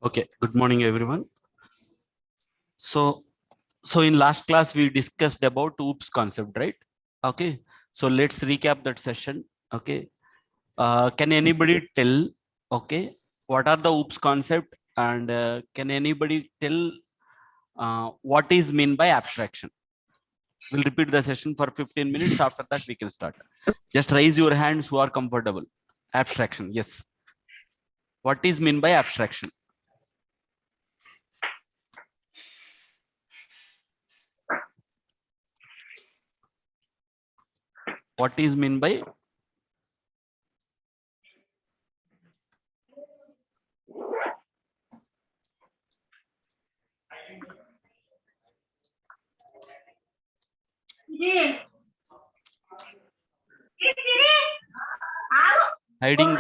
Okay, good morning, everyone. So in last class, we discussed about OOPS concept, right? Okay, so let's recap that session. Okay, can anybody tell, okay, what are the OOPS concept, and can anybody tell what is mean by abstraction? We'll repeat the session for 15 minutes. After that, we can start. Just raise your hands who are comfortable. Abstraction, yes. What is mean by abstraction? What is mean by hiding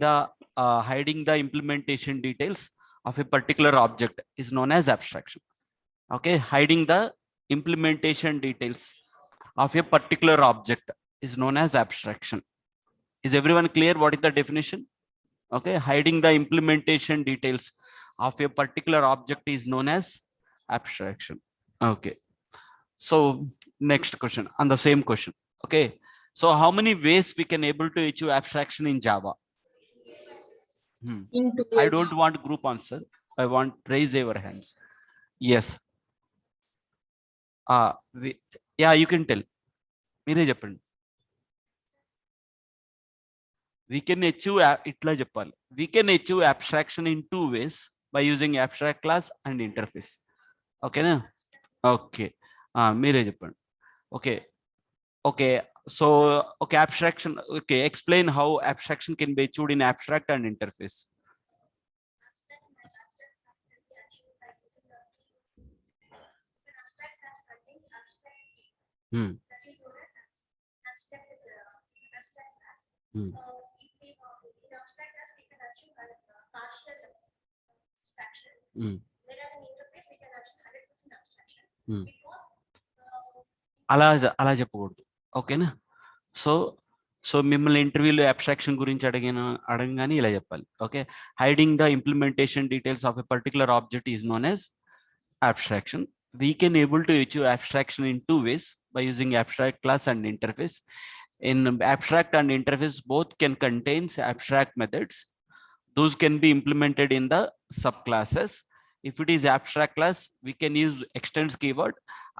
the implementation details of a particular object is known as abstraction. Okay, hiding the implementation details of a particular object is known as abstraction. Is everyone clear what is the definition? Okay, hiding the implementation details of a particular object is known as abstraction. Okay, so next question on the same question. Okay, so how many ways we can able to achieve abstraction in Java? I don't want group answer. I want raise your hands. Yes. Yeah, you can tell. మీరే చెప్పండి. We can achieve itla చెప్పాలి. We can achieve abstraction in two ways by using abstract class and interface. Okay na? Okay. మీరే చెప్పండి. Okay. Okay. So okay, abstraction. Okay, explain how abstraction can be achieved in abstract and interface. అలా చెప్పకూడదు. ఓకేనా? So మిమ్మల్ని ఇంటర్వ్యూలో abstraction గురించి అడగగానే ఇలా చెప్పాలి. Okay, hiding the implementation details of a particular object is known as abstraction. We can able to achieve abstraction in two ways by using abstract class and interface. In abstract and interface, both can contain abstract methods. Those can be implemented in the subclasses. If it is abstract class, we can use extends keyword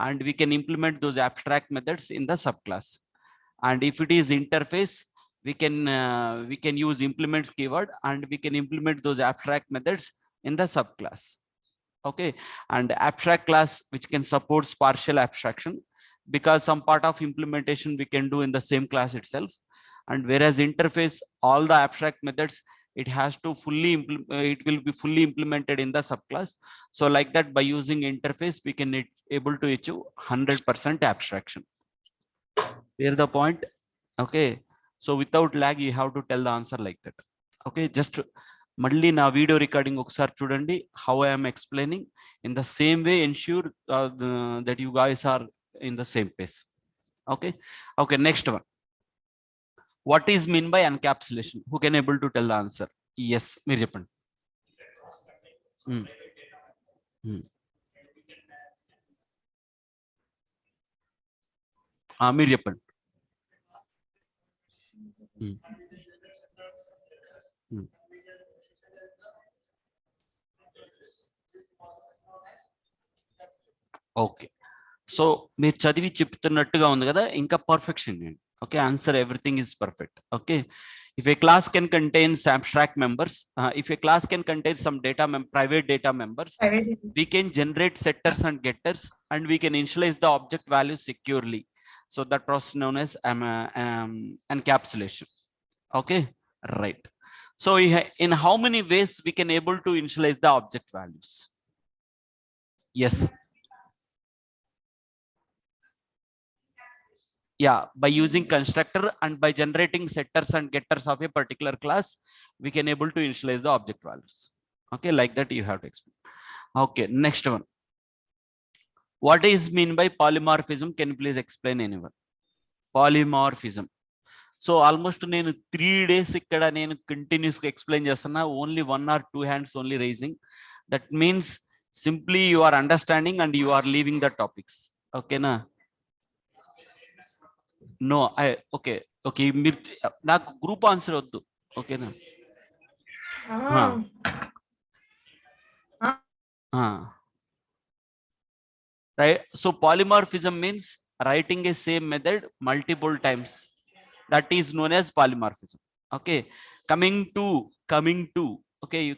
and we can implement those abstract methods in the subclass. And if it is interface, we can use implements keyword and we can implement those abstract methods in the subclass. Okay, and abstract class which can support partial abstraction because some part of implementation we can do in the same class itself, and whereas interface, all the abstract methods it has to it will be fully implemented in the subclass. So like that, by using interface we can able to achieve 100% abstraction. Clear the point? Okay, so without lag you have to tell the answer like that. Okay, just మళ్ళీ నా video recording ఒకసారి చూడండి. How I'm explaining in the same way ensure that you guys are in the same pace. Okay okay, next one. What is mean by encapsulation? Who can able to tell the answer? Yes, మీరు చెప్పండి. మీరు చెప్పండి. Okay, so మీరు చదివి చెప్తున్నట్టుగా ఉంది కదా, ఇంకా perfection. Okay, answer everything is perfect. Okay, if a class can contain abstract members, if a class can contain some private data members, we can generate setters and getters and we can initialize the object values securely. So that process known as encapsulation. Okay, right. So in how many ways we can able to initialize the object values? Yes. Yeah, by using constructor and by generating setters and getters of a particular class, we can able to initialize the object values. Okay, like that you have to explain. Okay, next one. What is mean by polymorphism? Can you please explain anyone? Polymorphism. So almost నేను 3 days ఇక్కడ నేను continuous గా explain చేస్తున్నా, only 1 or 2 hands only raising. That means simply you are understanding and you are leaving the topics. ఓకేనా? No okay okay, మీరు నాకు group answer వద్దు. ఓకేనా? Right, so polymorphism means writing a same method multiple times. That is known as polymorphism. Okay, coming to okay, you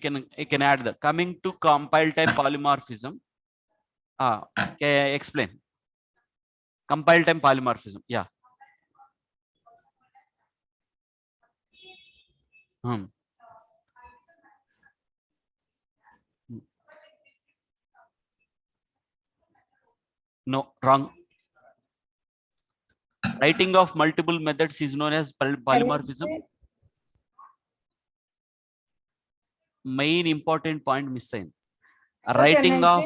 can add the coming to compile type polymorphism. Okay, explain compile time polymorphism. Yeah. No, wrong. Writing of multiple methods is known as polymorphism. Main important point missing. Writing of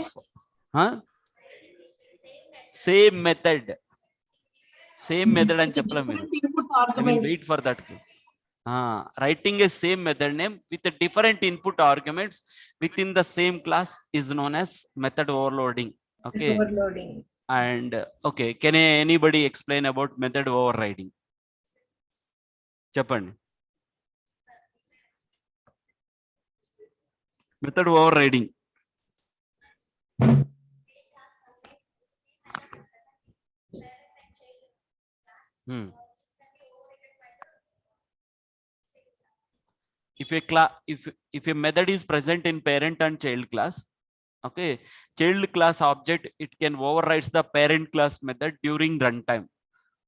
same method and chapla meeru. I will wait for that. Writing a same method name with a different input arguments within the same class is known as method overloading. Okay. Overloading. And okay, can anybody explain about method overriding? Cheppandi. Method overriding. If a method is present in parent and child class, okay, child class object, it can override the parent class method during runtime.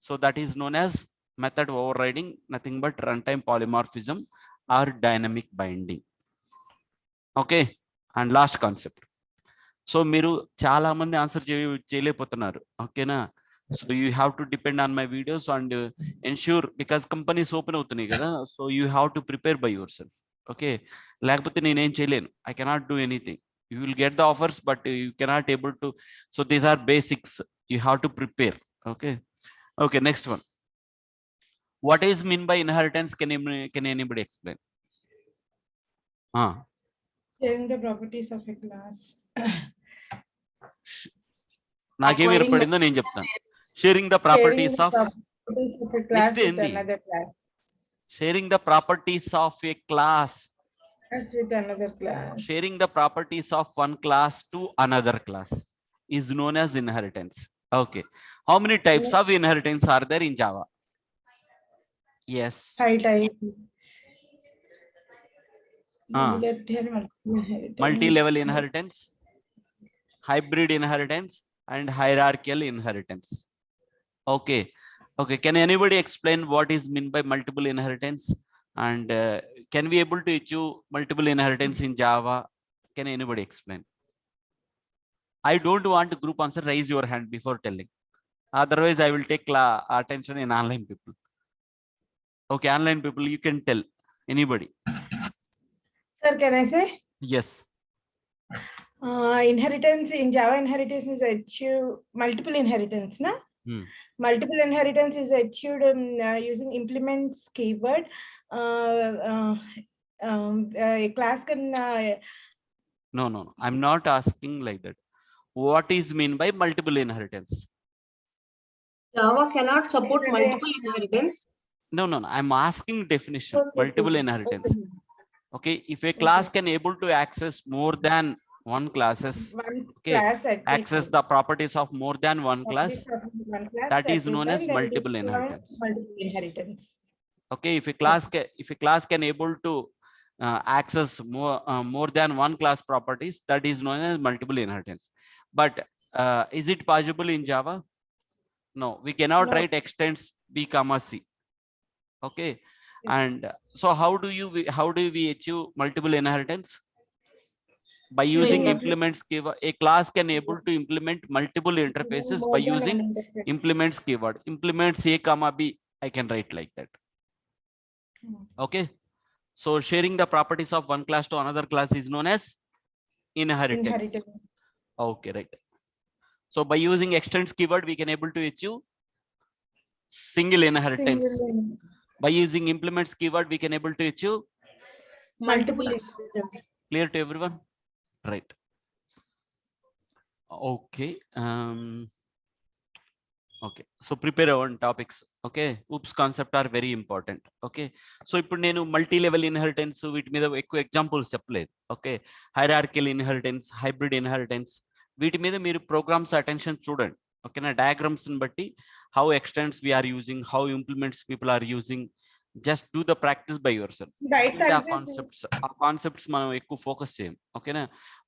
So that is known as method overriding, nothing but runtime polymorphism or dynamic binding. Okay, and last concept. So మీరు చాలా మంది answer చేయలేకపోతున్నారు. ఓకేనా? So you have to depend on my videos and ensure, because companies open అవుతున్నాయి కదా, so you have to prepare by your self. Okay, లేకపోతే నేనేం చేయలేను. I cannot do anything. You will get the offers, but you cannot able to. So these are basics. You have to prepare. Okay. Okay. Next one. What is mean by inheritance? Can anybody explain? Sharing the properties of a class. నాకేమి ఏర్పడిందో నేను చెప్తాను. Sharing the properties of a class with another class. Sharing the properties of a class with another class. Sharing the properties of one class to another class is known as inheritance. Okay, how many types of inheritance are there in Java? Yes, High type, multi-level inheritance, hybrid inheritance, and hierarchical inheritance. Okay, okay, can anybody explain what is meant by multiple inheritance? And can we able to achieve multiple inheritance in Java? Can anybody explain? I don't want to group answer. Raise your hand before telling. Otherwise, I will take attention in online people. Okay, online people, you can tell. Anybody? Sir, can I say? Yes. Inheritance in Java, inheritance is achieved multiple inheritance, na? Multiple inheritance is achieved using implements keyword. A class can no, I'm not asking like that. What is mean by multiple inheritance? Java cannot support multiple inheritance. No, I'm asking definition. Okay, multiple inheritance. Okay, if a class can able to access more than one classes, okay, access the properties of more than one class, that is known as multiple inheritance. Okay, if a class can able to access more than one class properties, that is known as multiple inheritance. But is it possible in Java? No, we cannot write extends b comma c. Okay, and so how do we achieve multiple inheritance? By using implements keyword. A class can able to implement multiple interfaces by using implements keyword. Implements a comma b, I can write like that. Okay, so sharing the properties of one class to another class is known as inheritance. Okay, right. So by using extends keyword, we can able to achieve single inheritance. By using implements keyword, we can able to achieve Multiple Yes. inheritance. clear to everyone, right? Okay. Okay, so prepare our topics. Okay, oops concept are very important. Okay, so ఇప్పుడు నేను multi level inheritance వీటి మీద ఎక్కువ examples చెప్పలేదు. Okay, hierarchical inheritance, hybrid inheritance, వీటి మీద మీరు programmes attention చూడండి. ఓకేనా, డయాగ్రామ్స్ ని బట్టి how extends we are using, how implements people are using, just do the practice by yourself. ఆ కాన్సెప్ట్స్ మనం ఎక్కువ ఫోకస్ చేయం. ఓకేనా,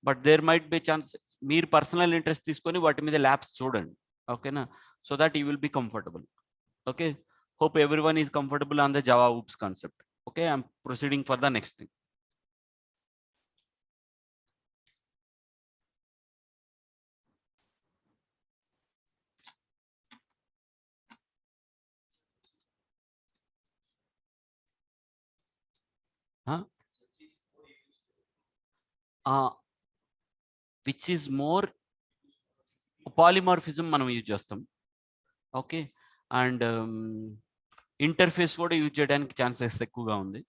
but there might be chance మీరు పర్సనల్ ఇంట్రెస్ట్ తీసుకొని వాటి మీద ల్యాబ్స్ చూడండి. ఓకేనా, so that you will be comfortable. Okay, hope everyone is comfortable on the Java oops concept. Okay, I'm proceeding for the next thing. Which is more polymorphism మనం use చేస్తాం. Okay, and interface కూడా use చేయడానికి chances ఎక్కువగా ఉంది.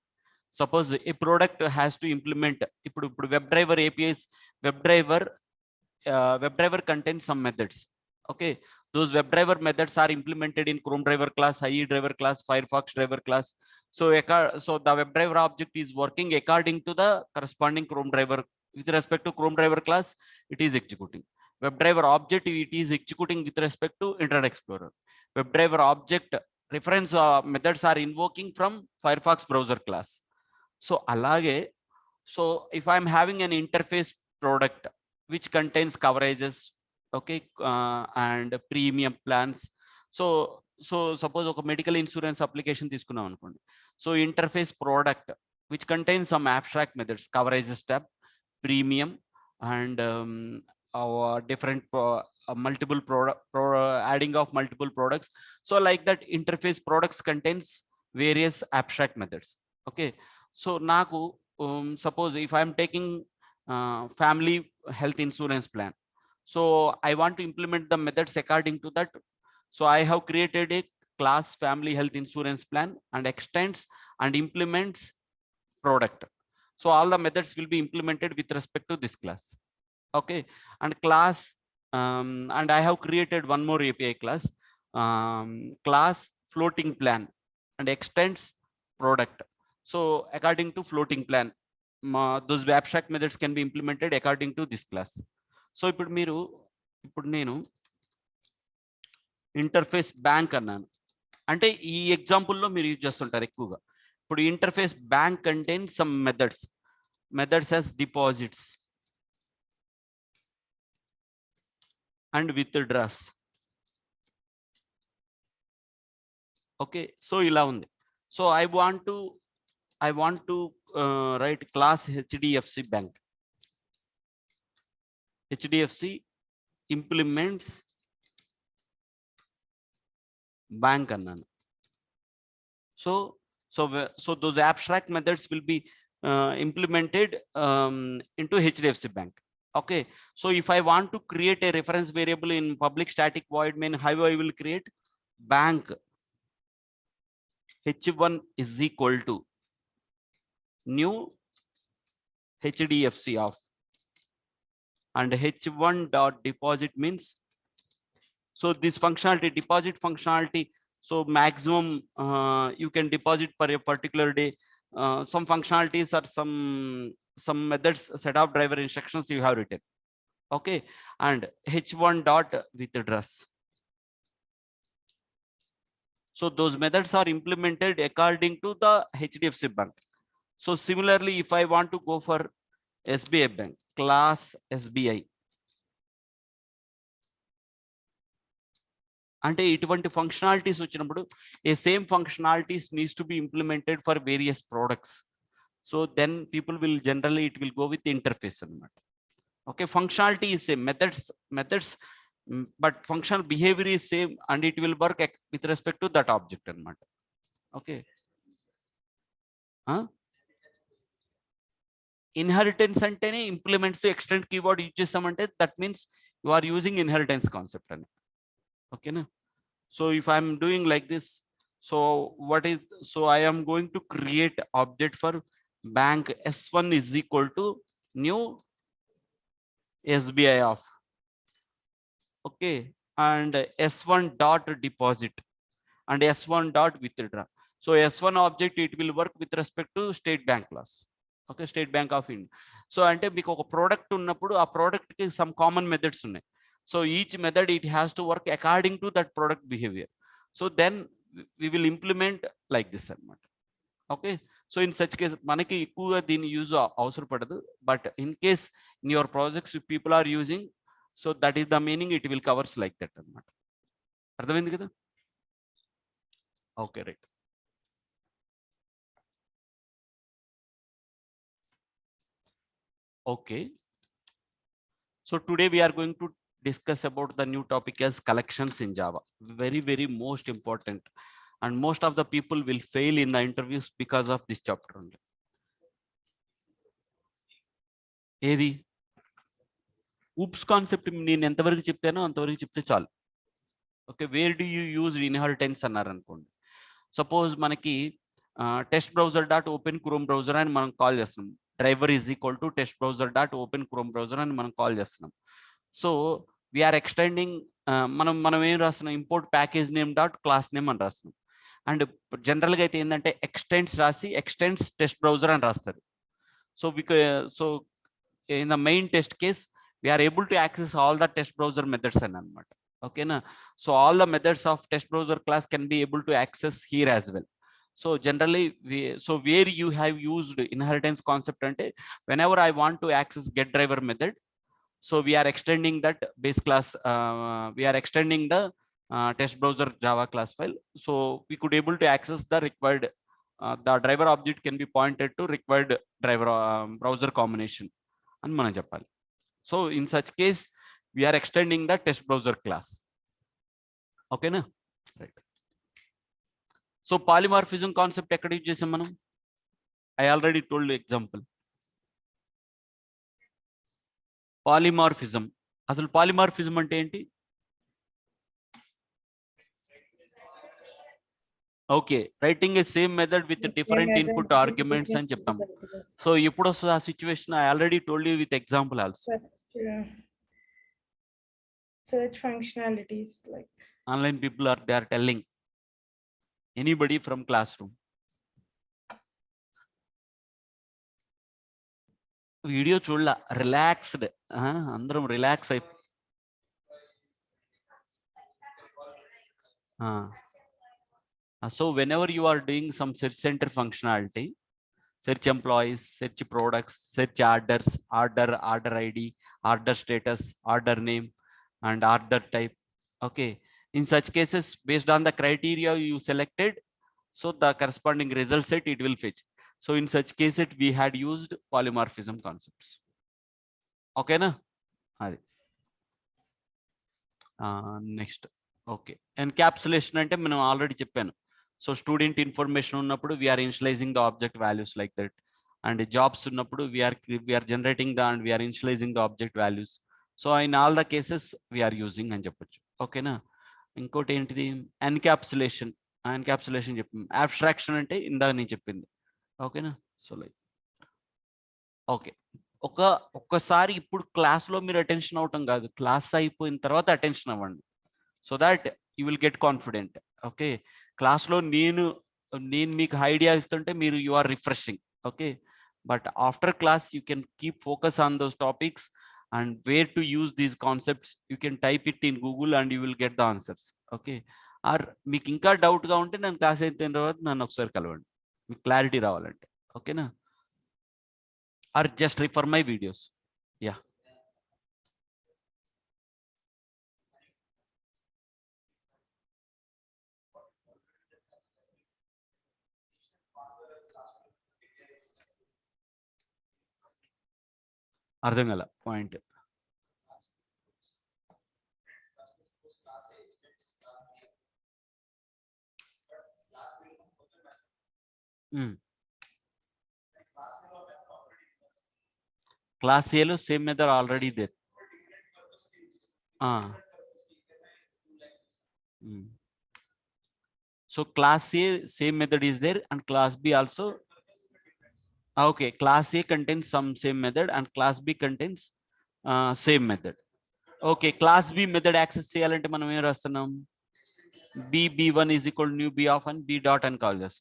Suppose a product has to implement, ఇప్పుడు web driver APIs, web driver contains some methods. Okay, those web driver methods are implemented in Chrome driver class, IE driver class, Firefox driver class. So the web driver object is working according to the corresponding Chrome driver. With respect to Chrome driver class, it is executing. Web driver object, it is executing with respect to Internet Explorer. Web driver object reference methods are invoking from Firefox browser class. So alage, so if I'm having an interface product which contains coverages, okay, and premium plans. So suppose oka medical insurance application తీసుకున్నాం అనుకోండి. So interface product which contains some abstract methods, coverages tab, premium, and our different multiple adding of multiple products. So like that, interface products contains various abstract methods. Okay, so naku suppose if I'm taking family health insurance plan, so I want to implement the methods according to that. So I have created a class family health insurance plan and extends and implements product. So all the methods will be implemented with respect to this class. Okay, and class and I have created one more API class, class floating plan and extends product. So according to floating plan, those abstract methods can be implemented according to this class. So ఇప్పుడు నేను interface bank అన్నాను అంటే ఈ ఎగ్జాంపుల్లో మీరు use చేస్తుంటారు ఎక్కువగా. ఇప్పుడు interface bank contains some methods as deposits and withdraws. Okay, so ఇలా ఉంది. So I want to write class HDFC bank. HDFC implements bank అన్నాను. So those abstract methods will be implemented into HDFC bank. Okay, so if I want to create a reference variable in public static void main, how I will create bank h1 is equal to new HDFC of, and h1 dot deposit means, so this functionality, deposit functionality, so maximum you can deposit per a particular day. Some functionalities are some methods, set of driver instructions you have written. Okay, and h1 dot withdraws. So those methods are implemented according to the HDFC bank. So similarly, if I want to go for SBI bank, class SBI, అంటే ఇటువంటి functionalities వచ్చినప్పుడు a same functionalities needs to be implemented for various products. So then people will generally it will go with interface అన్నమాట. Okay, functionality is same, methods but functional behavior is same and it will work with respect to that object అన్నమాట. Okay, inheritance అంటేనే implements extend keyword use చేస్తామంటే that means you are using inheritance concept అని. ఓకేనా, so if I'm doing like this, So I am going to create object for bank S1 is equal to new SBI of, okay, and S1 dot deposit and S1 dot withdraw. So S1 object, it will work with respect to State Bank class. Okay, State Bank of India. So ante meeku oka product unnappudu aa product ki some common methods unnai. So each method, it has to work according to that product behavior. So then we will implement like this anamata. Okay, so in such case manaki ekkuva deen use avasara padadu, but in case in your projects if people are using, so that is the meaning, it will covers like that anamata. Ardhamaindi kada? Okay, right. Okay, so today we are going to discuss about the new topic as collections in Java. Very most important, and most of the people will fail in the interviews because of this chapter only. Edi oops concept నేను ఎంతవరకు చెప్తానో అంతవరకు చెప్తే చాలు. Okay, wear do you use inheritance అన్నారు అనుకోండి. Suppose మనకి test browser dot open chrome browser అని మనం కాల్ చేస్తున్నాం. Driver is equal to test browser dot open chrome browser అని మనం కాల్ చేస్తున్నాం. సో వీఆర్ ఎక్స్టెండింగ్, మనం ఏం రాస్తున్నాం, import package name dot class name అని రాస్తున్నాం. అండ్ జనరల్గా అయితే ఏంటంటే ఎక్స్టెండ్స్ రాసి ఎక్స్టెండ్స్ టెస్ట్ బ్రౌజర్ అని రాస్తారు. So in the main test case we're able to access all the test browser methods అని అనమాట. ఓకేనా? So all the methods of test browser class can be able to access here as well. So generally where you have used inheritance concept ante, whenever I want to access get driver method, so we are extending that base class, we are extending the test browser Java class file, so we could able to access the required the driver object can be pointed to required driver browser combination అని మనం చెప్పాలి. So in such case we are extending the test browser class. Okay na? Right. So polymorphism concept ekkada use chesam manam? I already told you example. Polymorphism, asalu polymorphism ante enti? Okay, writing a same method with different input arguments అని చెప్తాం. So ఎప్పుడు వస్తుంది ఆ situation? I already told you with example also. Search functionalities, like Online people they are telling anybody from classroom. Video చూడలా, relaxed, అందరం relax అయిపో. So whenever you are doing some search center functionality, search employees, search products, search orders, order ID, order status, order name, and order type. Okay, in such cases, based on the criteria you selected, so the corresponding result set it will fetch. So in such cases we had used polymorphism concepts. Okay na? Adi next. Okay, encapsulation ante మనం already చెప్పాను. So student information ఉన్నప్పుడు we're initializing the object values like that, and jobs ఉన్నప్పుడు we're generating the and we're initializing the object values. So in all the cases we're using అని చెప్పొచ్చు. ఓకేనా? ఇంకోటి ఏంటిది, encapsulation. Encapsulation చెప్పింది. Abstraction అంటే ఇందాక నేను చెప్పింది. ఓకేనా? సో లైక్ ఓకే, ఒక్కసారి ఇప్పుడు క్లాస్లో మీరు అటెన్షన్ అవటం కాదు, క్లాస్ అయిపోయిన తర్వాత అటెన్షన్ అవ్వండి, so that you will get confident. Okay, క్లాస్లో నేను మీకు ఐడియా ఇస్తుంటే మీరు you are refreshing. Okay, but after class you can keep focus on those topics and where to use these concepts you can type it in Google and you will get the answers. Okay, or మీకు ఇంకా డౌట్గా ఉంటే నేను class అయిపోయిన తర్వాత నన్ను ఒకసారి కలవండి, మీకు క్లారిటీ రావాలంటే. ఓకేనా? Or just refer my videos. Yeah, అర్థం గల పాయింట్. క్లాస్ ఏలో same method already there. So class A same method is there and class B also. Okay, class A contains some same method and class B contains same method. Okay, class B method access చేయాలంటే మనం ఏం రాస్తున్నాం? B1 is equal to new B of and B dot and call this.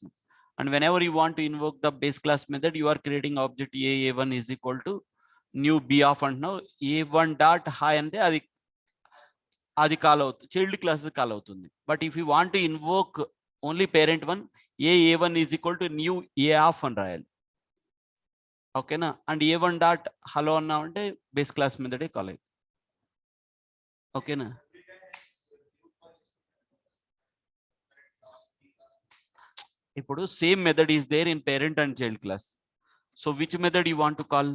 And whenever you want to invoke the base class method, you are creating object A1 is equal to new B of and now A1 dot hi ante adi call out child class call avutundi. But if you want to invoke only parent one, A1 is equal to new A of and rayal. Okay na? And A1 dot hello anna ante base class method call ayi. Okay na? ఇప్పుడు same method is there in parent and child class. So which method you want to call?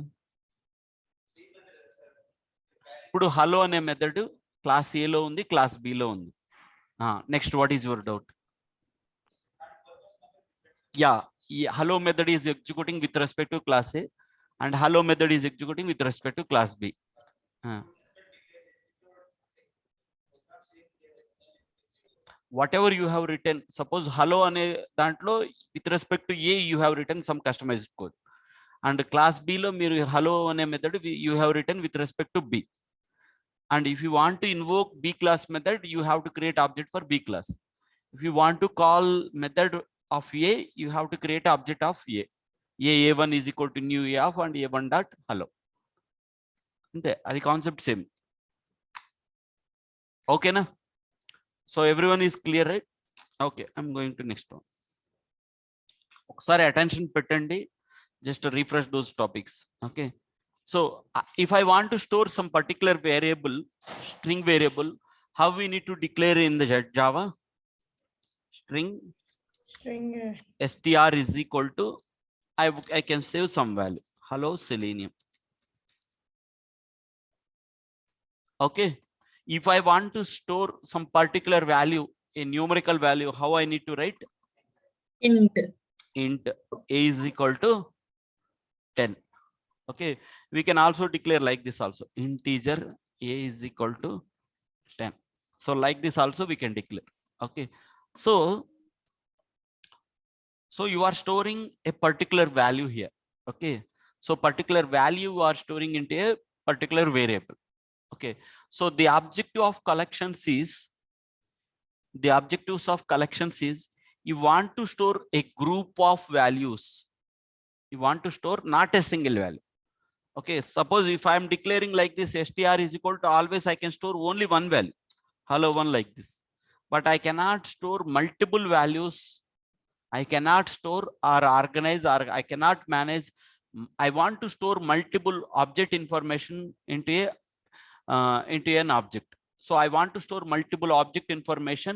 ఇప్పుడు hello అనే method class A లో ఉంది, class B లో ఉంది. Next what is your doubt? Yeah, hello method is executing with respect to class A and hello method is executing with respect to class B. Whatever you have written, suppose hello ane dantlo with respect to A you have written some customized code and class B lo మీరు hello ane method you have written with respect to B. And if you want to invoke B class method, you have to create object for B class. If you want to call method of A, you have to create object of A. A1 is equal to new A of and A1 dot hello. Ante adi concept same. Okay na? So everyone is clear, right? Okay, I'm going to next one. Sorry, attention pettandi, just to refresh those topics. Okay. So if I want to store some particular variable, string variable, how we need to declare in the Java? String str is equal to, I can save some value. Hello Selenium. Okay. If I want to store some particular value, a numerical value, how I need to write? Int a is equal to 10. Okay, we can also declare like this also, integer a is equal to 10. So like this also we can declare. Okay, so you are storing a particular value here. Okay, so particular value you are storing into a particular variable. Okay, so the objective of collections is, you want to store a group of values. You want to store not a single value. Okay, suppose if I am declaring like this, str is equal to, always I can store only one value, hello one, like this. But I cannot store multiple values. I cannot store or organize, or I cannot manage. I want to store multiple object information into an object. So I want to store multiple object information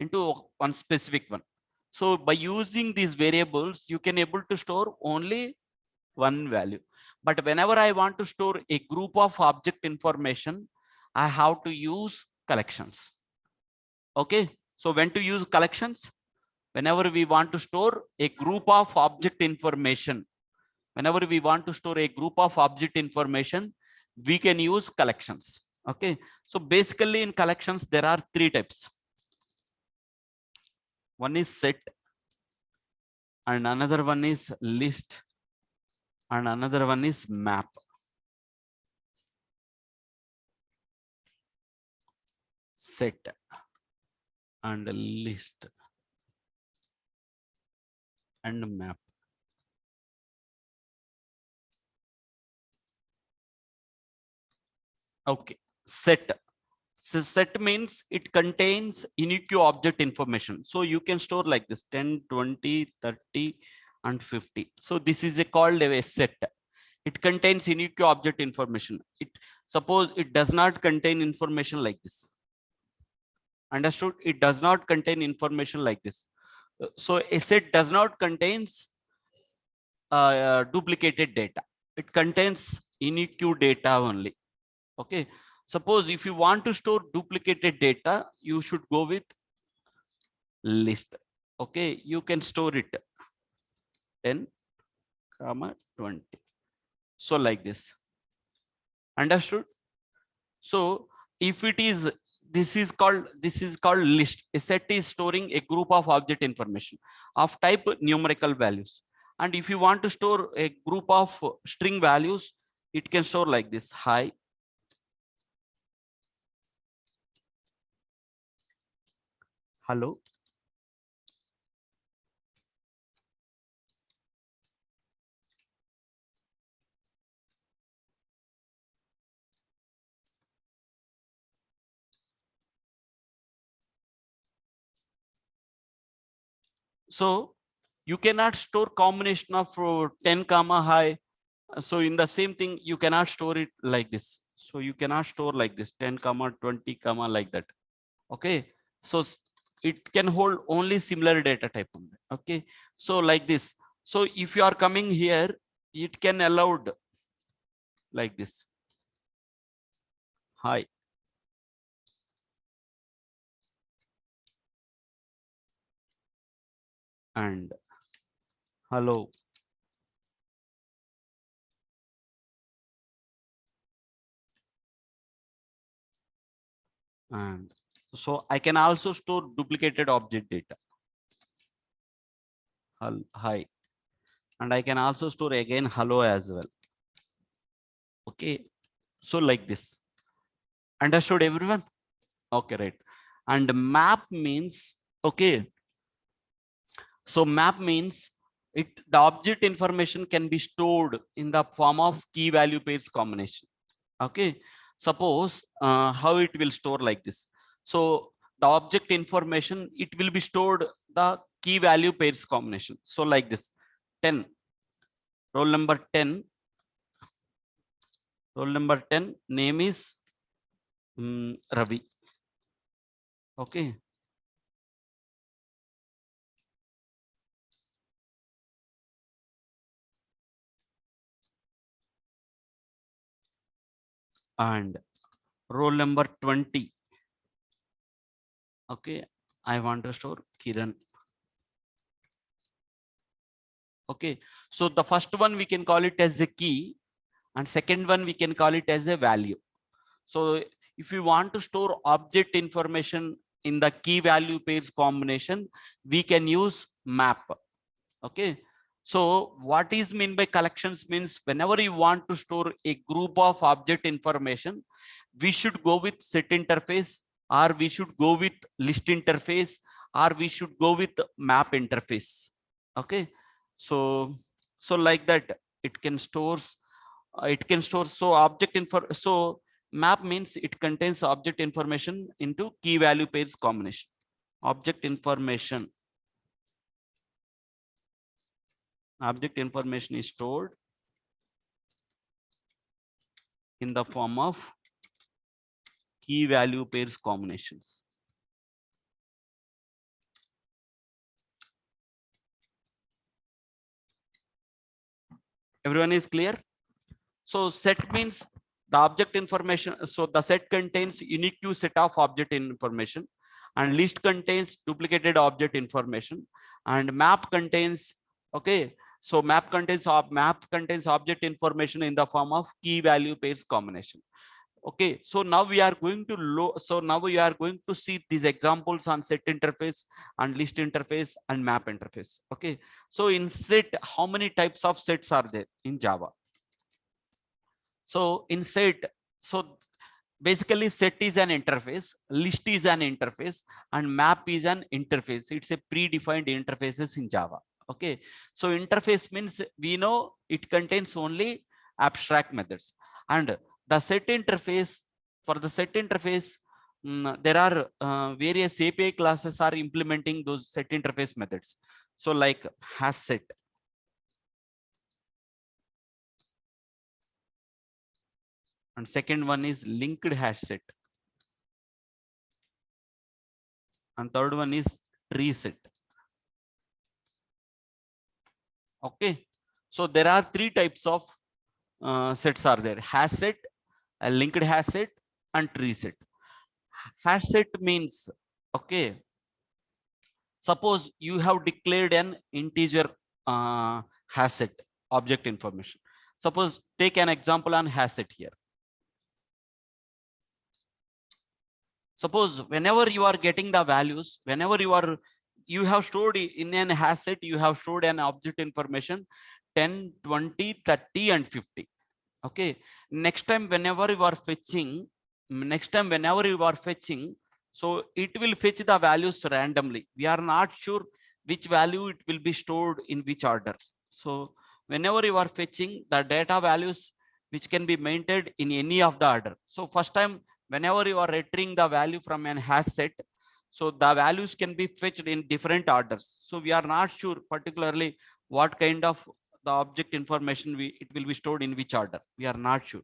into one specific one. So by using these variables, you can able to store only one value. But whenever I want to store a group of object information, I have to use collections. Okay, so when to use collections? Whenever we want to store a group of object information, we can use collections. Okay, so basically in collections there are three types. One is set, and another one is list, and another one is map. Set and list and map. Okay, set. So set means it contains unique object information. So you can store like this 10, 20, 30 and 50. So this is called a set. It contains unique object information. Suppose it does not contain information like this. Understood? It does not contain information like this. So a set does not contains duplicated data. It contains unique data only. Okay, suppose if you want to store duplicated data, you should go with list. Okay, you can store it 10, 20. So like this. Understood? So if it is this is called list. A set is storing a group of object information of type numerical values. And if you want to store a group of string values, it can store like this: hi, hello, so you cannot store combination of 10 comma hi. So in the same thing, you cannot store it like this. So you cannot store like this 10 comma 20 comma like that. Okay, so it can hold only similar data type only. Okay, so like this. So if you are coming here, it can allowed like this: hi, and hello, and so I can also store duplicated object data. Hi, and I can also store again hello as well. Okay, so like this. Understood everyone? Okay, right. And map means, okay, so map means the object information can be stored in the form of key value pairs combination. Okay, suppose how it will store like this. So the object information, it will be stored the key value pairs combination. So like this: 10, roll number 10, name is Ravi. Okay, and roll number 20. Okay, I want to store Kiran. Okay, so the first one we can call it as a key, and second one we can call it as a value. So if you want to store object information in the key value pairs combination, we can use map. Okay, so what is mean by collections means whenever you want to store a group of object information, we should go with set interface, or we should go with list interface, or we should go with map interface. Okay, so like that it can stores so object info. So map means it contains object information into key value pairs combination. Object information is stored in the form of key value pairs combinations. Everyone is clear? So set means the object information. So the set contains unique to set of object information, and list contains duplicated object information, and map contains, okay, so map contains object information in the form of key value pairs combination. Okay, so now we are going to see these examples on set interface and list interface and map interface. Okay, so in set, how many types of sets are there in Java? So in set, so basically set is an interface, list is an interface, and map is an interface. It's a predefined interfaces in Java. Okay, so interface means we know it contains only abstract methods, and the set interface, for the set interface, there are various API classes are implementing those set interface methods. So like has set, and second one is linked hash set, and third one is tree set. Okay, so there are three types of sets are there: hash set, a linked hash set, and tree set. Hash set means, okay, suppose you have declared an integer hash set object information. Suppose take an example on hash set here. Suppose whenever you are getting the values, whenever you have stored in an hash set, you have stored an object information 10, 20, 30 and 50. Okay, next time whenever you are fetching, so it will fetch the values randomly. We are not sure which value it will be stored in which order. So whenever you are fetching the data values which can be maintained in any of the order. So first time whenever you are retrieving the value from an hash set, so the values can be fetched in different orders. So we are not sure particularly what kind of the object information it will be stored in which order. We are not sure.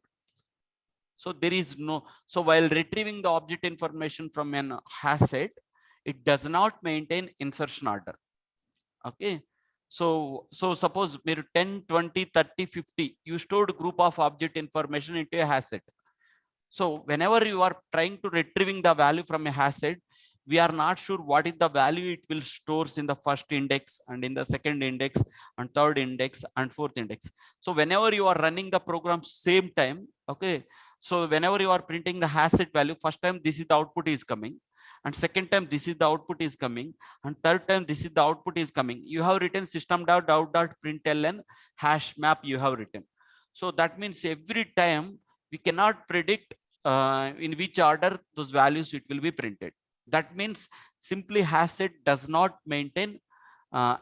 So there is no, so while retrieving the object information from an hash set, it does not maintain insertion order. Okay, so suppose 10, 20, 30, 50 you stored group of object information into a hash set. So whenever you are trying to retrieving the value from a hash set, we are not sure what is the value it will stores in the first index and in the second index and third index and fourth index. So whenever you are running the program same time, okay, so whenever you are printing the hash set value, first time this is the output is coming, and second time this is the output is coming, and third time this is the output is coming. You have written system.out.println hash map you have written. So that means every time we cannot predict in which order those values it will be printed. That means simply hash set does not maintain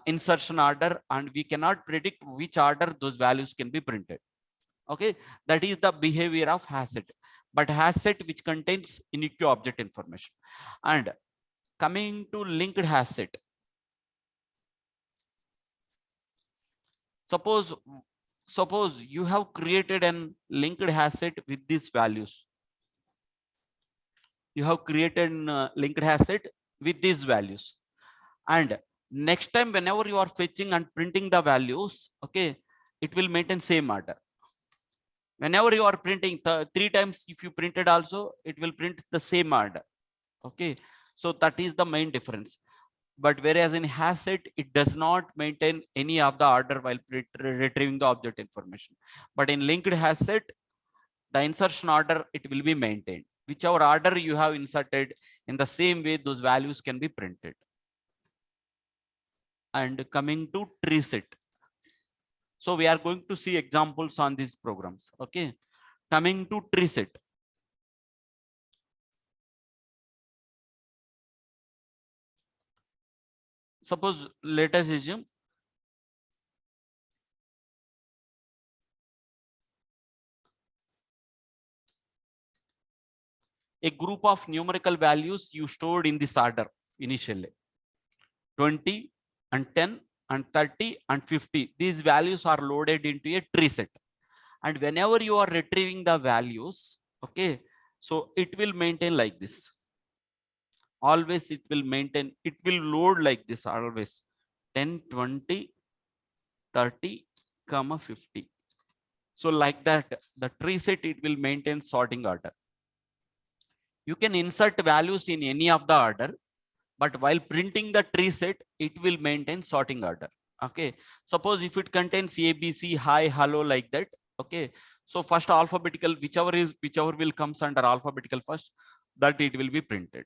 insertion order, and we cannot predict which order those values can be printed. Okay, that is the behavior of hash set. But hash set which contains unique object information. And coming to linked hash set, suppose you have created an linked hash set with these values. You have created linked hash set with these values, and next time whenever you are fetching and printing the values, okay, it will maintain same order. Whenever you are printing 3 times, if you printed also, it will print the same order. Okay, so that is the main difference. But whereas in hash set, it does not maintain any of the order while retrieving the object information. But in linked hash set, the insertion order it will be maintained. Whichever order you have inserted, in the same way those values can be printed. And coming to tree set, so we are going to see examples on these programs. Okay, coming to tree set, suppose let us assume a group of numerical values you stored in this order initially, 20 and 10 and 30 and 50. These values are loaded into a tree set, and whenever you are retrieving the values, okay, so it will maintain like this. Always it will maintain, it will load like this always, 10, 20, 30, 50. So like that, the tree set it will maintain sorting order. You can insert values in any of the order, but while printing the tree set, it will maintain sorting order. Okay, suppose if it contains ABC, hi, hello, like that. Okay, so first alphabetical, whichever will comes under alphabetical first, that it will be printed.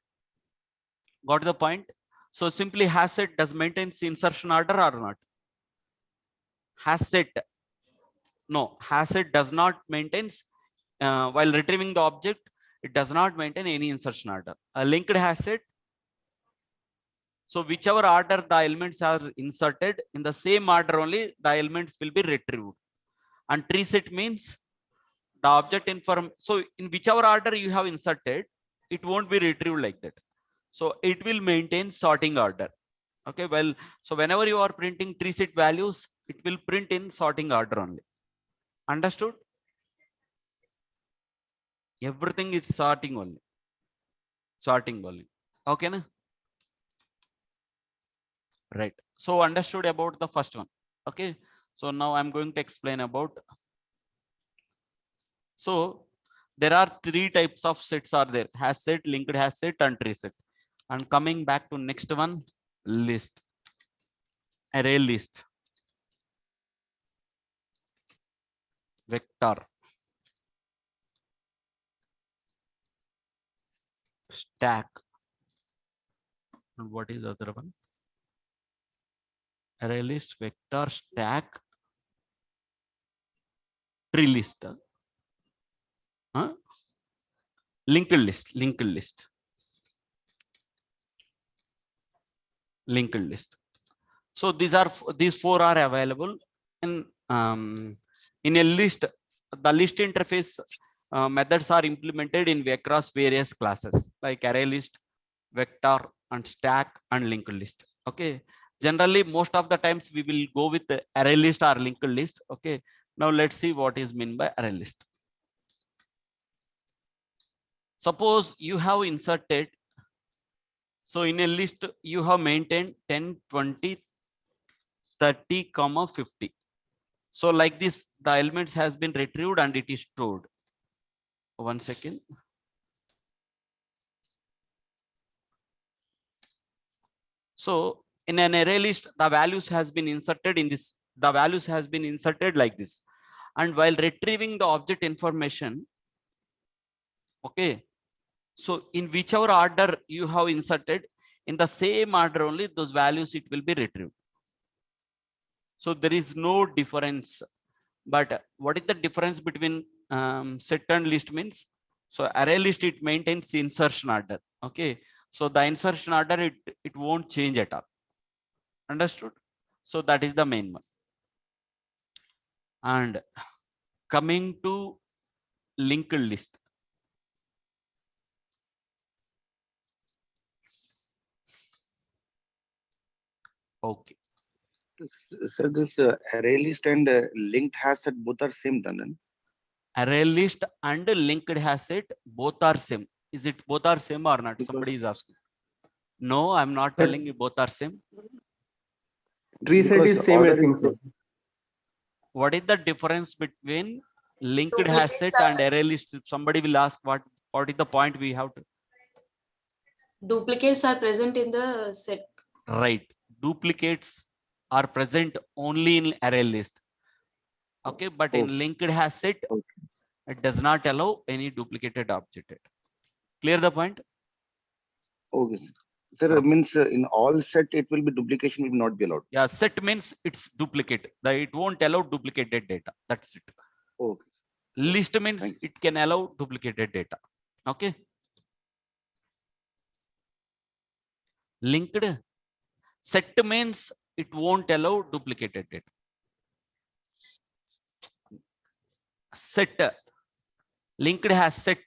Got the point? So simply hash set does maintain insertion order or not? Hash set, no, hash set does not maintain while retrieving the object, it does not maintain any insertion order. A linked hash set, so whichever order the elements are inserted, in the same order only the elements will be retrieved. And tree set means the object so in whichever order you have inserted, it won't be retrieved like that. So it will maintain sorting order. Okay, well, so whenever you are printing tree set values, it will print in sorting order only. Understood? Everything is sorting only. Sorting only. Okay, na? Right. So understood about the first one. Okay, so now I'm going to explain about. So there are 3 types of sets are there: hash set, linked hash set, and tree set. And coming back to next one, list, array list, vector. stack. And what is the other one? Array list, vector, stack, tree list. Huh? Linked list, linked list. Linked list. So these four are available in a list. The list interface methods are implemented in across various classes like array list, vector, and stack, and linked list. Okay. Generally, most of the times we will go with the array list or linked list. Okay. Now let's see what is meant by array list. Suppose you have inserted. So in a list, you have maintained 10, 20, 30, 50. So like this, the elements has been retrieved and it is stored. 1 second. So in an array list, the values has been inserted in this. The values has been inserted like this. And while retrieving the object information, okay. So in whichever order you have inserted, in the same order only those values it will be retrieved. So there is no difference. But what is the difference between set and list means? So array list, it maintains the insertion order. Okay. So the insertion order, it won't change at all. Understood? So that is the main one. And coming to linked list. Okay. So this array list and linked has set both are same then? Array list and linked has set both are same. Is it both are same or not? Because somebody is asking. No, I'm not telling you both are same. Tree set is same, I think so. What is the difference between linked Duplicates has set are- and array list? Somebody will ask what is the point we have to. Duplicates are present in the set. Right. Duplicates are present only in array list. Okay, but in linked has set, it does not allow any duplicated object. Clear the point? Okay. Sir, means in all set it will be duplication will not be allowed. Yeah, set means it's duplicate. It won't allow duplicated data. That's it. Okay. List means Thanks. it can allow duplicated data. Okay. Linked set means it won't allow duplicated data. Set linked has set